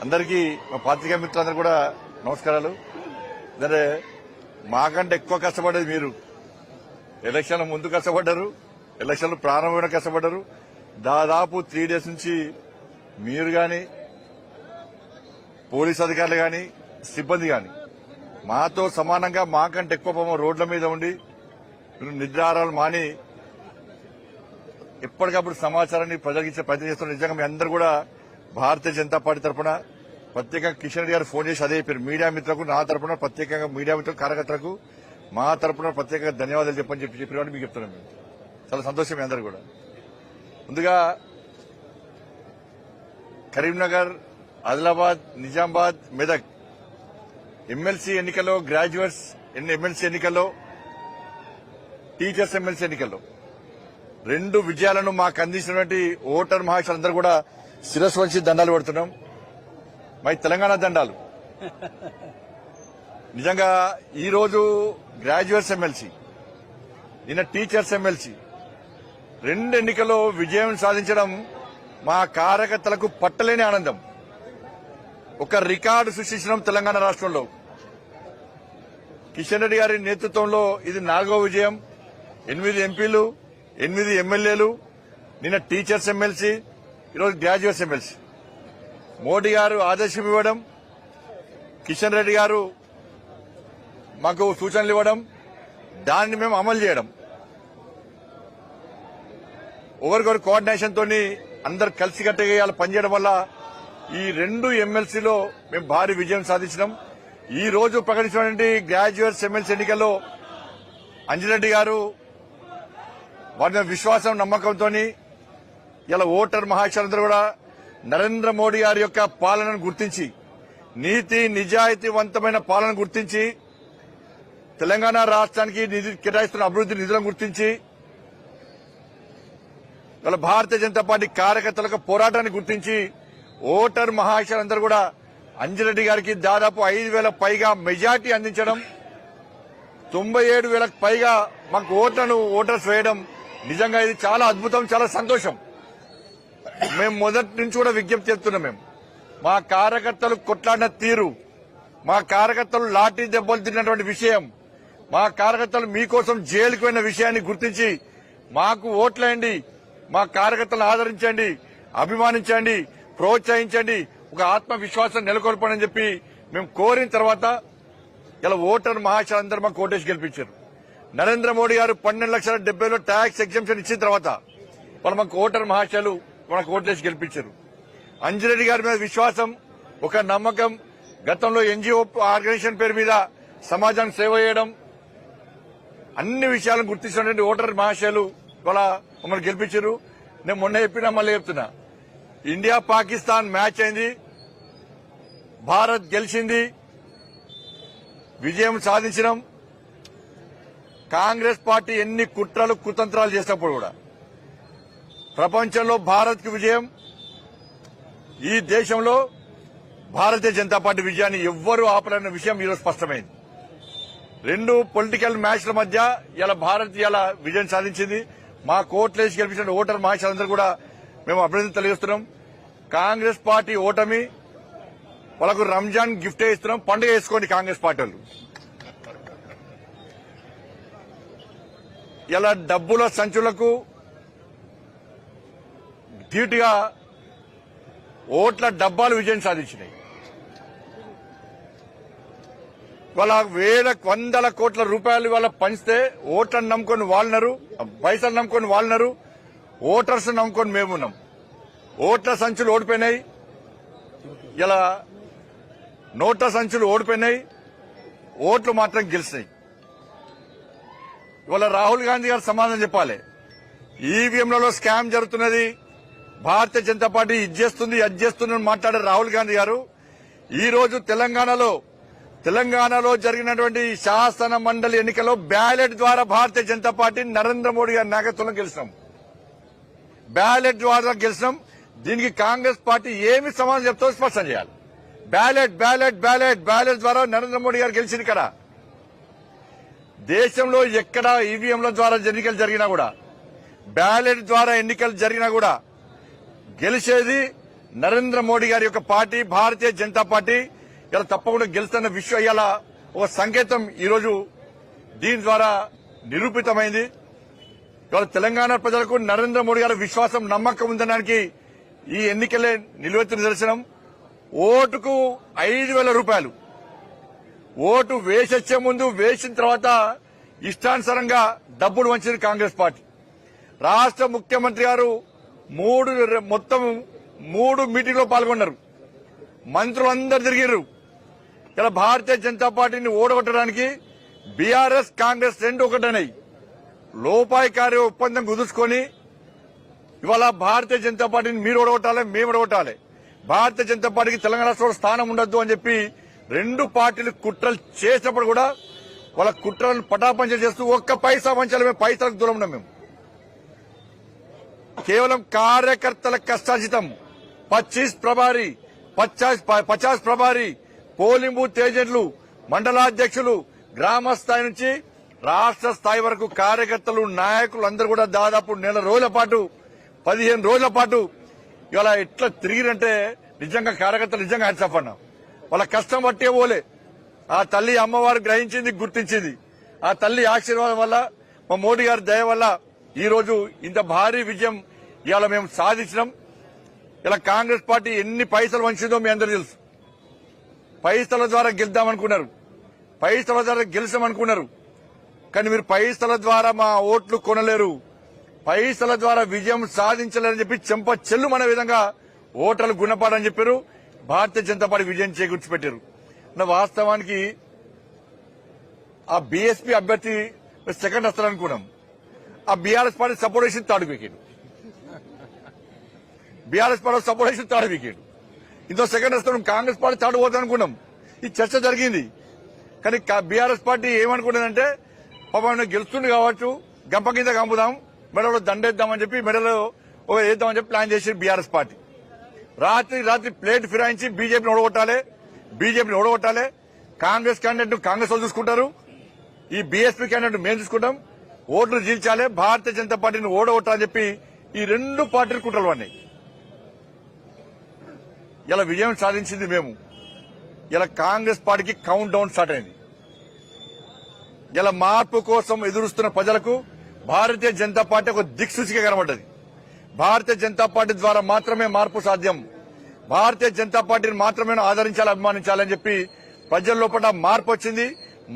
అందరికీ మా పాత్రికా మిత్రులందరూ కూడా నమస్కారాలు. సరే, మాకంటే ఎక్కువ కష్టపడేది మీరు. ఎలక్షన్ల ముందు కష్టపడ్డారు, ఎలక్షన్లు ప్రారంభమైన కష్టపడ్డారు. దాదాపు 3 days నుంచి మీరు గాని, పోలీస్ అధికారులు గాని, సిబ్బంది గాని మాతో సమానంగా మాకంటే ఎక్కువ రోడ్ల మీద ఉండి నిద్రాహారాలు మాని ఎప్పటికప్పుడు సమాచారాన్ని ప్రజలకు ఇచ్చే ప్రయత్నం చేస్తున్నారు. నిజంగా మీ అందరూ కూడా భారతీయ జనతా పార్టీ తరఫున ప్రత్యేకంగా కిషన్ రెడ్డి గారు ఫోన్ చేసి అదే చెప్పారు. మీడియా మిత్రులకు నా తరఫున ప్రత్యేకంగా మీడియా మిత్రులకు కార్యకర్తలకు మా తరఫున ప్రత్యేకంగా ధన్యవాదాలు చెప్పిన మీకు చెప్తున్నాం. మేము చాలా సంతోషం మీ అందరూ కూడా. ముందుగా కరీంనగర్, ఆదిలాబాద్, నిజామాబాద్, మెదక్ ఎమ్మెల్సీ ఎన్నికల్లో, గ్రాడ్యుయేట్స్ ఎమ్మెల్సీ ఎన్నికల్లో, టీచర్స్ ఎమ్మెల్సీ ఎన్నికల్లో 2 విజయాలను మాకు అందించినటువంటి ఓటర్ మహాశయులందరూ కూడా శిరస్సు వంచి దండాలు పెడుతున్నాం. మా తెలంగాణ దండాలు. నిజంగా ఈ రోజు గ్రాడ్యుయేట్స్ ఎమ్మెల్సీ, నిన్న టీచర్స్ ఎమ్మెల్సీ 2 ఎన్నికల్లో విజయం సాధించడం మా కార్యకర్తలకు పట్టలేని ఆనందం. ఒక రికార్డు సృష్టించడం తెలంగాణ రాష్ట్రంలో. కిషన్ రెడ్డి గారి నేతృత్వంలో ఇది 4వ విజయం. 8 ఎంపీలు, 8 ఎమ్మెల్యేలు, నిన్న టీచర్స్ ఎమ్మెల్సీ, ఈరోజు గ్రాడ్యుయేట్స్ ఎమ్మెల్సీ. మోడీ గారు ఆదేశం ఇవ్వడం, కిషన్ రెడ్డి గారు మాకు సూచనలు ఇవ్వడం, దాన్ని మేము అమలు చేయడం, ఒకరికొకరు కోఆర్డినేషన్ తోని అందరు కలిసికట్టుగా పనిచేయడం వల్ల ఈ 2 ఎమ్మెల్సీలో మేము భారీ విజయం సాధించినాం. ఈ రోజు ప్రకటించినటువంటి గ్రాడ్యుయేట్స్ ఎమ్మెల్సీ ఎన్నికల్లో అంజిరెడ్డి గారు వారి విశ్వాసం, నమ్మకంతో ఇలా ఓటర్ మహాశయులందరూ కూడా నరేంద్ర మోడీ గారి యొక్క పాలనను గుర్తించి, నీతి నిజాయితీవంతమైన పాలన గుర్తించి, తెలంగాణ రాష్ట్రానికి కేటాయిస్తున్న అభివృద్ధి నిధులను గుర్తించి, ఇలా భారతీయ జనతా పార్టీ కార్యకర్తల పోరాటాన్ని గుర్తించి ఓటర్ మహాశయులందరూ కూడా అంజిరెడ్డి గారికి దాదాపు 5,000 పైగా మెజార్టీ అందించడం, 97,000 పైగా మాకు ఓటర్స్ వేయడం నిజంగా ఇది చాలా అద్భుతం, చాలా సంతోషం. మేము మొదటి నుంచి కూడా విజ్ఞప్తి చేస్తున్నాం. మేము మా కార్యకర్తలు కొట్లాడిన తీరు, మా కార్యకర్తలు లాఠీ దెబ్బలు తిన్నటువంటి విషయం, మా కార్యకర్తలు మీకోసం జైలుకు పోయిన విషయాన్ని గుర్తించి మాకు ఓట్లేయండి, మా కార్యకర్తలను ఆదరించండి, అభిమానించండి, ప్రోత్సహించండి, ఒక ఆత్మవిశ్వాసం నెలకొల్పని చెప్పి మేము కోరిన తర్వాత ఇలా ఓటర్ మహాశయులందరూ మాకు ఓటేసి గెలిపించారు. నరేంద్ర మోడీ గారు 12,70,000 ట్యాక్స్ ఎగ్జంప్షన్ ఇచ్చిన తర్వాత వాళ్ళు మాకు ఓటర్ మహాశయులు మనకు ఓటేసి గెలిపించారు. అంజిరెడ్డి గారి మీద విశ్వాసం, ఒక నమ్మకం, గతంలో ఎన్జీఓ ఆర్గనైజేషన్ పేరు మీద సమాజానికి సేవ చేయడం, అన్ని విషయాలను గుర్తించినటువంటి ఓటర్ మహాశయులు ఇవాళ మమ్మల్ని గెలిపించారు. నేను మొన్న చెప్పినా మళ్ళీ చెప్తున్నా, ఇండియా పాకిస్తాన్ మ్యాచ్ అయింది, భారత్ గెలిచింది, విజయం సాధించడం. కాంగ్రెస్ పార్టీ ఎన్ని కుట్రలు కుతంత్రాలు చేసినప్పుడు కూడా ప్రపంచంలో భారత్ కి విజయం, ఈ దేశంలో భారతీయ జనతా పార్టీ విజయాన్ని ఎవ్వరూ ఆపలేని విషయం ఈరోజు స్పష్టమైంది. 2 పొలిటికల్ మ్యాచ్ల మధ్య ఇలా భారత్ ఇలా విజయం సాధించింది. మా కోట్లేసి గెలిపించిన ఓటర్ మహాశయులందరూ కూడా మేము అభినందన తెలియజేస్తున్నాం. కాంగ్రెస్ పార్టీ ఓటమి వాళ్ళకు రంజాన్ గిఫ్ట్ ఇస్తున్నాం, పండుగ వేసుకోండి కాంగ్రెస్ పార్టీ వాళ్ళు. ఇలా డబ్బుల సంచులకు ధీటుగా ఓట్ల డబ్బాలు విజయం సాధించినాయి. వాళ్ళ 100 కోట్ల రూపాయలు వాళ్ళ పంచితే ఓట్లను నమ్ముకొని వాళ్ళనరు, పైసలు నమ్ముకొని వాళ్ళనరు, ఓటర్స్ నమ్ముకొని మేమున్నాం. ఓట్ల సంచులు ఓడిపోయినాయి, ఇలా నోట్ల సంచులు ఓడిపోయినాయి, ఓట్లు మాత్రం గెలిచినాయి. ఇవాళ రాహుల్ గాంధీ గారు సమాధానం చెప్పాలి. ఈవీఎంలలో స్కామ్ జరుగుతున్నది, భారతీయ జనతా పార్టీ ఇది చేస్తుంది, అది చేస్తుంది మాట్లాడే రాహుల్ గాంధీ గారు ఈ రోజు తెలంగాణలో జరిగినటువంటి శాసన మండలి ఎన్నికల్లో బ్యాలెట్ ద్వారా భారతీయ జనతా పార్టీ నరేంద్ర మోడీ గారి నాయకత్వంలో గెలిచినాం. బ్యాలెట్ ద్వారా గెలిచినాం. దీనికి కాంగ్రెస్ పార్టీ ఏమి సమాధానం చెప్తో స్పష్టం చేయాలి. బ్యాలెట్ ద్వారా నరేంద్ర మోడీ గారు గెలిచింది కదా. దేశంలో ఎక్కడ ఈవీఎంల ద్వారా ఎన్నికలు జరిగినా కూడా, బ్యాలెట్ ద్వారా ఎన్నికలు జరిగినా కూడా గెలిచేది నరేంద్ర మోడీ గారి యొక్క పార్టీ భారతీయ జనతా పార్టీ ఇలా తప్పకుండా గెలుస్తున్న విషయం ఇలా ఒక సంకేతం ఈరోజు దీని ద్వారా నిరూపితమైంది. ఇవాళ తెలంగాణ ప్రజలకు నరేంద్ర మోడీ గారి విశ్వాసం నమ్మకం ఉందనడానికి ఈ ఎన్నికలే నిలువెత్తు నిదర్శనం. ఓటుకు 5,000 రూపాయలు ఓటు వేసొచ్చే ముందు వేసిన తర్వాత ఇష్టానుసారంగా డబ్బులు వంచింది కాంగ్రెస్ పార్టీ. రాష్ట్ర ముఖ్యమంత్రి గారు మొత్తం 3 మీటింగ్లో పాల్గొన్నారు. మంత్రులందరూ తిరిగిర్రు. ఇలా భారతీయ జనతా పార్టీని ఓడగొట్టడానికి బీఆర్ఎస్ కాంగ్రెస్ రెండు ఒకటన్నాయి. లోపాయికారి ఒప్పందం కుదుర్చుకొని ఇవాళ భారతీయ జనతా పార్టీని మీరు ఓడగొట్టాలి, మేము ఓడగొట్టాలి, భారతీయ జనతా పార్టీకి తెలంగాణ రాష్ట్రంలో స్థానం ఉండొద్దు అని చెప్పి రెండు పార్టీలు కుట్రలు చేసినప్పుడు కూడా వాళ్ళ కుట్రలను పటాపంచలు చేస్తూ ఒక్క పైసా వంచాలి. మేము పైసలకు దూరం ఉన్నాం. మేము కేవలం కార్యకర్తల కష్టార్జితం 50 ప్రభారీ పోలింగ్ బూత్ ఏజెంట్లు, మండలాధ్యక్షులు, గ్రామ స్థాయి నుంచి రాష్ట్ర స్థాయి వరకు కార్యకర్తలు, నాయకులు అందరూ కూడా దాదాపు 15 రోజుల పాటు ఇవాళ ఎట్లా తిరిగిరంటే నిజంగా కార్యకర్తలు నిజంగా హ్యాట్సాఫ్ అన్నా. వాళ్ళ కష్టం బట్టే పోలే. ఆ తల్లి అమ్మవారు గ్రహించింది, గుర్తించింది. ఆ తల్లి ఆశీర్వాదం వల్ల, మా మోడీ గారి దయ వల్ల ఈ రోజు ఇంత భారీ విజయం ఇవాళ మేము సాధించినాం. ఇలా కాంగ్రెస్ పార్టీ ఎన్ని పైసలు వంచిందో మీ అందరూ తెలుసు. పైసల ద్వారా గెలుద్దామనుకున్నారు, పైసల ద్వారా గెలిచామనుకున్నారు. కానీ మీరు పైసల ద్వారా మా ఓట్లు కొనలేరు, పైసల ద్వారా విజయం సాధించలేరని చెప్పి చెంప చెల్లుమన్న విధంగా ఓటర్లు గుణపాడని చెప్పారు. భారతీయ జనతా పార్టీ విజయం చేకూర్చిపెట్టారు. వాస్తవానికి ఆ బీఎస్పీ అభ్యర్థి సెకండ్ వస్తారనుకున్నాం. ఆ బీఆర్ఎస్ పార్టీ సపోర్ట్ చేసి third wicket, BRS party support చేసి థర్డ్ వికెట్. ఇంకో సెకండ్ వస్తాం, కాంగ్రెస్ పార్టీ థర్డ్ పోతుంది అనుకున్నాం. ఈ చర్చ జరిగింది. కానీ బీఆర్ఎస్ పార్టీ ఏమనుకున్నదంటే పాపం గెలుస్తుంది కావచ్చు, గంప కింద కంపుదాం, మెడలో దండేద్దామని చెప్పి మెడలో వేద్దామని చెప్పి ప్లాన్ చేసి బీఆర్ఎస్ పార్టీ రాత్రి ప్లేట్ ఫిరాయించి బీజేపీని ఓడగొట్టాలి. కాంగ్రెస్ క్యాండిడేట్ కాంగ్రెస్ వాళ్ళు చూసుకుంటారు, ఈ బీఎస్పీ క్యాండిడేట్ మేము చూసుకుంటాం, ఓట్లు జీల్చాలి, భారతీయ జనతా పార్టీని ఓడగొట్టాలని చెప్పి ఈ రెండు పార్టీలు కుట్రలు పడినాయి. ఇలా విజయం సాధించింది మేము. ఇలా కాంగ్రెస్ పార్టీకి కౌంట్ డౌన్ స్టార్ట్ అయింది. ఇలా మార్పు కోసం ఎదురుస్తున్న ప్రజలకు భారతీయ జనతా పార్టీ ఒక దిక్సూచిగా కనబడ్డది. భారతీయ జనతా పార్టీ ద్వారా మాత్రమే మార్పు సాధ్యం, భారతీయ జనతా పార్టీని మాత్రమే ఆదరించాలి, అభిమానించాలని చెప్పి ప్రజల లోపల మార్పు వచ్చింది.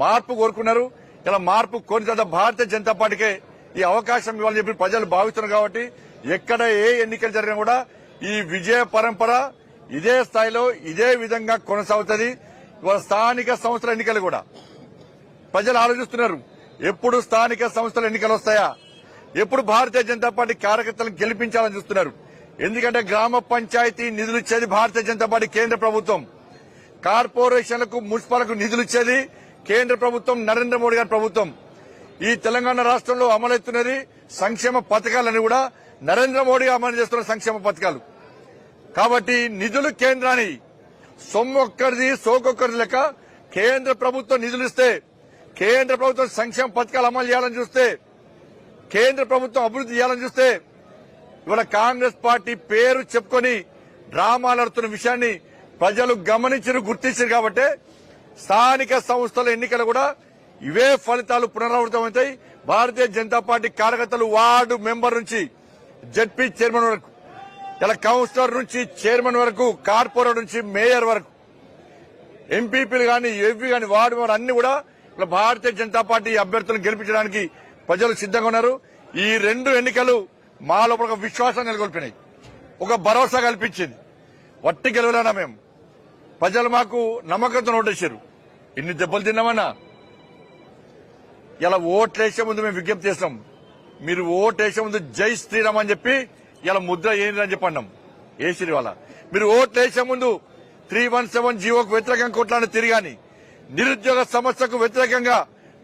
మార్పు కోరుకున్నారు. ఇలా మార్పు కోరిన తర్వాత భారతీయ జనతా పార్టీకే ఈ అవకాశం ఇవ్వాలని చెప్పి ప్రజలు భావిస్తున్నారు. కాబట్టి ఎక్కడ ఏ ఎన్నికలు జరిగినా కూడా ఈ విజయ పరంపర ఇదే స్థాయిలో ఇదే విధంగా కొనసాగుతుంది. ఇవాళ స్థానిక సంస్థల ఎన్నికలు కూడా ప్రజలు ఆలోచిస్తున్నారు, ఎప్పుడు స్థానిక సంస్థల ఎన్నికలు వస్తాయా, ఎప్పుడు భారతీయ జనతా పార్టీ కార్యకర్తలను గెలిపించాలని చూస్తున్నారు. ఎందుకంటే గ్రామ పంచాయతీ నిధులు ఇచ్చేది భారతీయ జనతా పార్టీ కేంద్ర ప్రభుత్వం, కార్పొరేషన్లకు మున్సిపాలకు నిధులు ఇచ్చేది కేంద్ర ప్రభుత్వం, నరేంద్ర మోడీ గారి ప్రభుత్వం. ఈ తెలంగాణ రాష్ట్రంలో అమలవుతున్నది సంక్షేమ పథకాలని కూడా నరేంద్ర మోడీ అమలు చేస్తున్న సంక్షేమ పథకాలు. కాబట్టి నిధులు కేంద్రాన్ని సొమ్మొక్కరిది సోకొక్కరిది లెక్క కేంద్ర ప్రభుత్వం నిధులు ఇస్తే, కేంద్ర ప్రభుత్వం సంక్షేమ పథకాలు అమలు చేయాలని చూస్తే, కేంద్ర ప్రభుత్వం అభివృద్ధి చేయాలని చూస్తే ఇవాళ కాంగ్రెస్ పార్టీ పేరు చెప్పుకొని డ్రామాలు ఆడుతున్న విషయాన్ని ప్రజలు గమనించారు, గుర్తించారు. కాబట్టి స్థానిక సంస్థల ఎన్నికలు కూడా ఇవే ఫలితాలు పునరావృతమవుతాయి. భారతీయ జనతా పార్టీ కార్యకర్తలు వార్డు మెంబర్ నుంచి జడ్పీ చైర్మన్ వరకు, ఇలా కౌన్సిలర్ నుంచి చైర్మన్ వరకు, కార్పొరేటర్ నుంచి మేయర్ వరకు, ఎంపీపీలు కానీ ఎంపీ కానీ వార్డు మెంబర్ అన్ని కూడా భారతీయ జనతా పార్టీ అభ్యర్థులను గెలిపించడానికి ప్రజలు సిద్దంగా ఉన్నారు. ఈ రెండు ఎన్నికలు మా లోపల ఒక విశ్వాసం నెలకొల్పినాయి, ఒక భరోసా కల్పించింది. వట్టి గెలవలేనా మేము, ప్రజలు మాకు నమ్మకంతో ఓటేశారు. ఇన్ని దెబ్బలు తిన్నామన్నా ఇలా ఓట్లేసే ముందు మేము విజ్ఞప్తి చేస్తాం, మీరు ఓటేసే ముందు జై శ్రీరామ్ అని చెప్పి ఇలా ముద్ర ఏంటి అని చెప్పి అన్నాం. ఏసీ వాళ్ళ మీరు ఓట్లేసే ముందు 317 జీవోకు వ్యతిరేకంగా కొట్లాడి తిరిగాని, నిరుద్యోగ సమస్యకు వ్యతిరేకంగా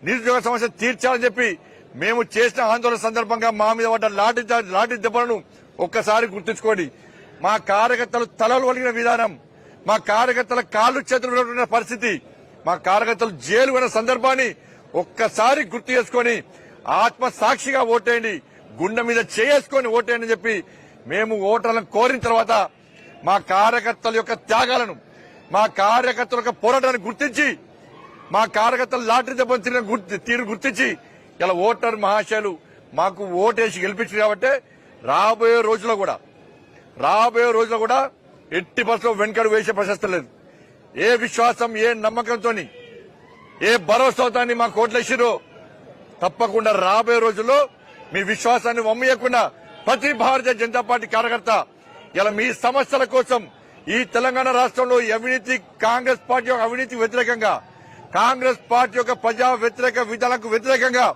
నిరుద్యోగ సమస్య తీర్చాలని చెప్పి మేము చేసిన ఆందోళన సందర్భంగా మా మీద పడ్డ లాఠీ దెబ్బలను ఒక్కసారి గుర్తుంచుకోండి. మా కార్యకర్తలు తలలు వలిగిన విధానం, మా కార్యకర్తల కాళ్ళు చేతులు ఉన్న పరిస్థితి, మా కార్యకర్తలు జైలు ఉన్న సందర్భాన్ని ఒక్కసారి గుర్తు చేసుకుని ఆత్మ సాక్షిగా ఓటేయండి, గుండె మీద చేసుకుని ఓటేయండి అని చెప్పి మేము ఓటర్లను కోరిన తర్వాత మా కార్యకర్తల యొక్క త్యాగాలను, మా కార్యకర్తల యొక్క పోరాటాన్ని గుర్తించి, మా కార్యకర్తలు లాటరీ దెబ్బతిన్న తీరు గుర్తించి ఇలా ఓటర్ మహాశయులు మాకు ఓటేసి గెలిపించారు. కాబట్టి రాబోయే రోజుల్లో కూడా ఎట్టి బస్సులో వెనుకడు వేసే ప్రశస్తం లేదు. ఏ విశ్వాసం, ఏ నమ్మకంతో, ఏ భరోసాతో మాకు ఓట్లేసిరో తప్పకుండా రాబోయే రోజుల్లో మీ విశ్వాసాన్ని వమ్మేయకుండా ప్రతి భారతీయ జనతా పార్టీ కార్యకర్త ఇలా మీ సమస్యల కోసం ఈ తెలంగాణ రాష్ట్రంలో అవినీతి, కాంగ్రెస్ పార్టీ యొక్క అవినీతి వ్యతిరేకంగా, కాంగ్రెస్ పార్టీ యొక్క ప్రజా వ్యతిరేక విధానాలకు వ్యతిరేకంగా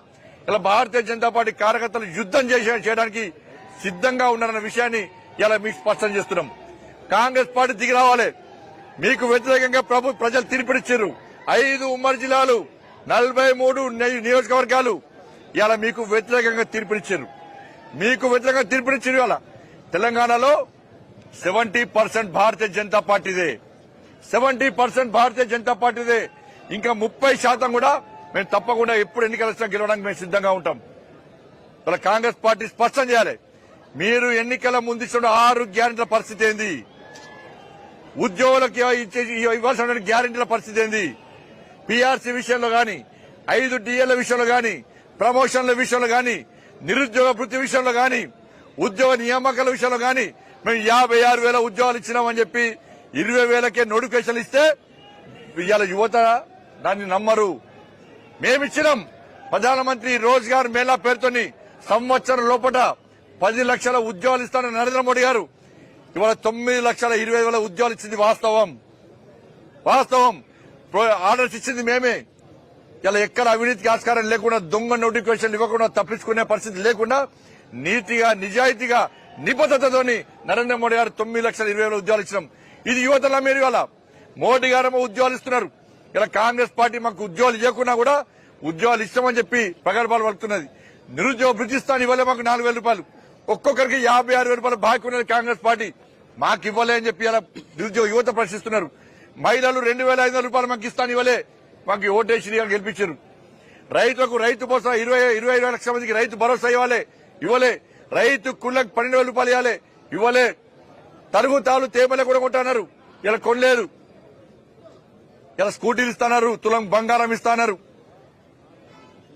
ఇలా భారతీయ జనతా పార్టీ కార్యకర్తలు యుద్దం చేయడానికి సిద్దంగా ఉన్నారన్న విషయాన్ని ఇలా మీకు స్పష్టం చేస్తున్నాం. కాంగ్రెస్ పార్టీ దిగి రావాలి. మీకు వ్యతిరేకంగా ప్రజలు తీర్పునిచ్చారు. 5 ఉమ్మడి జిల్లాలు, 43 నియోజకవర్గాలు ఇలా మీకు వ్యతిరేకంగా తీర్పునిచ్చారు. ఇవాళ తెలంగాణలో 70% భారతీయ జనతా పార్టీదే. 70% భారతీయ జనతా పార్టీదే. ఇంకా 30% కూడా మేము తప్పకుండా ఎప్పుడు ఎన్నికలు వచ్చినా గెలవడానికి మేము సిద్దంగా ఉంటాం. ఇలా కాంగ్రెస్ పార్టీ స్పష్టం చేయాలి. మీరు ఎన్నికల ముందు ఇచ్చిన 6 గ్యారెంటీల పరిస్థితి ఏంది? ఉద్యోగులకు ఇవ్వాల్సిన గ్యారెంటీల పరిస్థితి ఏంది? పీఆర్సీ విషయంలో గాని, 5 డిఏల విషయంలో గాని, ప్రమోషన్ల విషయంలో గాని, నిరుద్యోగ వృత్తి విషయంలో గాని, ఉద్యోగ నియామకాల విషయంలో గాని మేము 56,000 ఉద్యోగాలు ఇచ్చినామని చెప్పి 20,000కే నోటిఫికేషన్ ఇస్తే ఇవాళ యువత దాన్ని నమ్మరు. మేమిచ్చినాం. ప్రధానమంత్రి రోజ్గార్ మేళా పేరుతోని సంవత్సరం లోపల 10 లక్షల ఉద్యోగాలు ఇస్తానని నరేంద్ర మోడీ గారు ఇవాళ 9,20,000 ఉద్యోగాలు ఇచ్చింది వాస్తవం. ఆర్డర్స్ ఇచ్చింది మేమే. ఇలా ఎక్కడ అవినీతికి ఆస్కారం లేకుండా, దొంగ నోటిఫికేషన్ ఇవ్వకుండా, తప్పించుకునే పరిస్థితి లేకుండా నీతిగా, నిజాయితీగా, నిబద్దతతోని నరేంద్ర మోడీ గారు 9,20,000 ఉద్యోగాలు ఇచ్చినాం. ఇది యువతల మీరు ఇవాళ మోడీ గారు ఉద్యోగాలు ఇస్తున్నారు. ఇలా కాంగ్రెస్ పార్టీ మాకు ఉద్యోగాలు ఇవ్వకున్నా కూడా ఉద్యోగాలు ఇస్తామని చెప్పి ప్రగల్భాలు పలుకుతున్నది. నిరుద్యోగ వృత్తిస్తాను ఇవ్వలే మాకు 4,000 రూపాయలు, ఒక్కొక్కరికి 56,000 రూపాయలు బాకీ ఉన్నది కాంగ్రెస్ పార్టీ. మాకు ఇవ్వలే అని చెప్పి ఇలా నిరుద్యోగ యువత ప్రశ్నిస్తున్నారు. మహిళలు 2,500 రూపాయలు మాకు ఇస్తాను ఇవ్వలే, మాకు ఓటేసి గెలిపించారు. రైతులకు రైతు భరోసా 25 లక్షల మందికి రైతు భరోసా ఇవ్వలే. రైతు కుళ్ళకు 12,000 రూపాయలు ఇవ్వలే. తరుగు తాలు తేమలే కూడా కొంటున్నారు, ఇలా కొనలేదు. ఇలా స్కూటీలు ఇస్తున్నారు, తులం బంగారం ఇస్తున్నారు,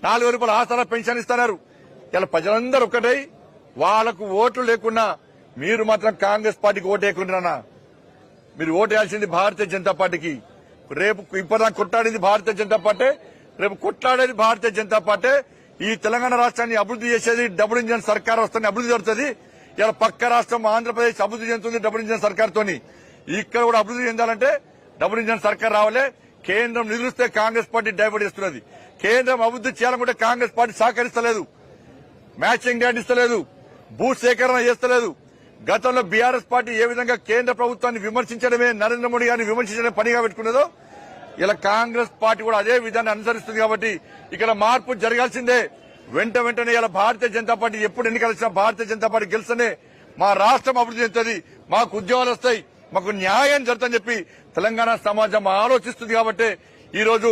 4,000 రూపాయల ఆసరా పెన్షన్ ఇస్తున్నారు. ఇలా ప్రజలందరూ ఒక్కటై వాళ్లకు ఓట్లు లేకున్నా మీరు మాత్రం కాంగ్రెస్ పార్టీకి ఓటు వేయకుండా మీరు ఓటు వేయాల్సింది భారతీయ జనతా పార్టీకి. రేపు ఇప్పటిదాకా కొట్లాడింది భారతీయ జనతా పార్టీ, రేపు కొట్లాడేది భారతీయ జనతా పార్టీ. ఈ తెలంగాణ రాష్ట్రాన్ని అభివృద్ధి చేసేది డబుల్ ఇంజన్ సర్కార్ వస్తుంది, అభివృద్ధి జరుగుతుంది. ఇలా పక్క రాష్ట్రం ఆంధ్రప్రదేశ్ అభివృద్ధి చెందుతుంది డబుల్ ఇంజన్ సర్కార్ తోని. ఇక్కడ కూడా అభివృద్ధి చెందాలంటే డబుల్ ఇంజన్ సర్కార్ రావాలి. కేంద్రం నిధులిస్తే కాంగ్రెస్ పార్టీ డైవర్ట్ చేస్తున్నది. కేంద్రం అభివృద్ధి చేయాలనుకుంటే కాంగ్రెస్ పార్టీ సహకరిస్తలేదు, మ్యాచింగ్ గ్రాంట్ ఇస్తలేదు, భూ సేకరణ చేస్తలేదు. గతంలో బీఆర్ఎస్ పార్టీ ఏ విధంగా కేంద్ర ప్రభుత్వాన్ని విమర్శించడమే, నరేంద్ర మోడీ గారిని విమర్శించడమే పనిగా పెట్టుకున్నదో ఇలా కాంగ్రెస్ పార్టీ కూడా అదే విధాన్ని అనుసరిస్తుంది. కాబట్టి ఇక్కడ మార్పు జరగాల్సిందే. వెంటనే ఇలా భారతీయ జనతా పార్టీ ఎప్పుడు ఎన్నికలు వచ్చినా భారతీయ జనతా పార్టీ గెలుస్తేనే మా రాష్ట్రం అభివృద్ధి చెందుతుంది, మాకు ఉద్యోగాలు వస్తాయి, మాకు న్యాయం జరుగుతుందని చెప్పి తెలంగాణ సమాజం ఆలోచిస్తుంది. కాబట్టి ఈ రోజు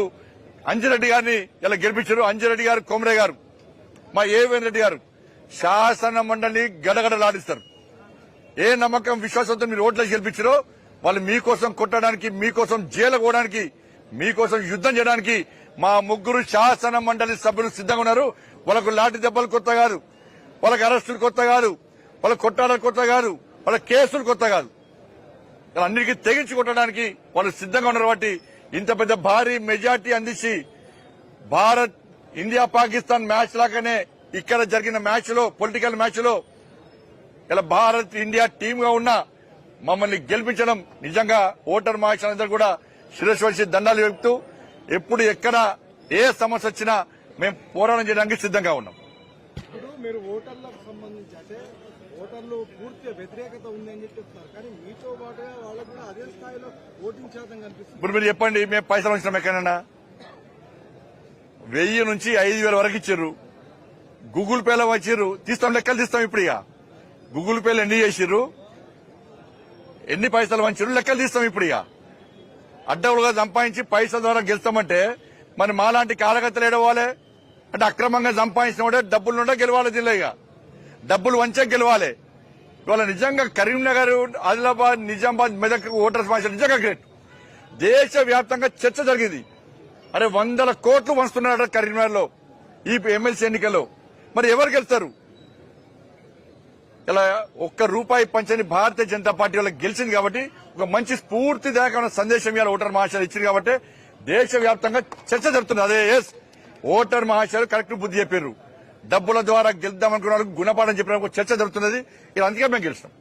అంజిరెడ్డి గారిని ఇలా గెలిపించారు. అంజిరెడ్డి గారు, కొమరే గారు, మా ఏవేన్ రెడ్డి గారు శాసన మండలిని గడగడలాడిస్తారు. ఏ నమ్మకం, విశ్వాసంతో మీరు ఓట్లేసి గెలిపించారో వాళ్ళు మీకోసం కొట్టడానికి, మీకోసం జైలు పోవడానికి, మీకోసం యుద్దం చేయడానికి మా 3 శాసన మండలి సభ్యులు సిద్దంగా ఉన్నారు. వాళ్ళకు లాఠీ దెబ్బలు కొత్త కాదు, వాళ్ళకి అరెస్టులు కొత్త కాదు, వాళ్ళ కొట్టాడలు కొత్త కాదు, వాళ్ళ కేసులు కొత్త కాదు. అన్నిటికీ తెగించి కొట్టడానికి వాళ్ళు సిద్దంగా ఉన్నారు. కాబట్టి ఇంత పెద్ద భారీ మెజార్టీ అందించి భారత్ ఇండియా పాకిస్తాన్ మ్యాచ్ లాగానే ఇక్కడ జరిగిన మ్యాచ్ లో, పొలిటికల్ మ్యాచ్ లో ఇలా భారత్ ఇండియా టీమ్ గా ఉన్న మమ్మల్ని గెలిపించడం నిజంగా ఓటర్ మహాశయులందరూ కూడా శిరస్సు వచ్చి దండాలు చెబుతూ ఎప్పుడు ఎక్కడ ఏ సమస్య వచ్చినా మేము పోరాటం చేయడానికి సిద్దంగా ఉన్నాం. ఇప్పుడు మీరు ఓటర్లకు సంబంధించి అంటే ఓటర్లు పూర్తి వ్యతిరేకత ఉందని చెప్తున్నారు, కానీ మీతో పాటుగా వాళ్ళకు కూడా అదే స్థాయిలో ఓటింగ్ శాతం కనిపిస్తుంది. ఇప్పుడు మీరు చెప్పండి, మేము పైసలు వచ్చినాం ఎక్కడన్నా? 1000 నుంచి 5,000 వరకు ఇచ్చారు. గూగుల్ పేలో వచ్చిర్రు, తీస్తాం, లెక్కలు తీస్తాం. ఇప్పుడు ఇక గూగుల్ పేలో ఎన్ని చేసిర్రు, ఎన్ని పైసలు వంచారు, లెక్కలు తీస్తాం. ఇప్పుడు ఇక అడ్డవులుగా సంపాదించి పైసల ద్వారా గెలుస్తామంటే మరి మాలాంటి కార్యకర్తలు ఏడవాలి అంటే అక్రమంగా సంపాదించిన డబ్బులు నుండే గెలవాలి. దీనిలో ఇక డబ్బులు వంచే గెలవాలి. ఇవాళ నిజంగా కరీంనగర్, ఆదిలాబాద్, నిజామాబాద్, మెదక్ ఓటర్స్ మార్చారు నిజంగా గ్రేట్. దేశ వ్యాప్తంగా చర్చ జరిగింది. అరే 100 కోట్లు వంచుతున్నాడు కరీంనగర్ లో ఈ ఎమ్మెల్సీ ఎన్నికల్లో. మరి ఎవరు గెలుస్తారు? ఇలా ₹1 పంచని భారతీయ జనతా పార్టీ వాళ్ళకి గెలిచింది కాబట్టి ఒక మంచి స్ఫూర్తిదాయకమైన సందేశం ఇవాళ ఓటర్ మహాశయులు ఇచ్చింది కాబట్టి దేశవ్యాప్తంగా చర్చ జరుగుతుంది. అదే ఎస్ ఓటర్ మహాశయులు కరెక్ట్ బుద్ధి చెప్పారు. డబ్బుల ద్వారా గెలుద్దామనుకున్న వాళ్ళకి గుణపాఠం చెప్పిన చర్చ జరుగుతున్నది. ఇలా అందుకే మేము గెలిచినాం.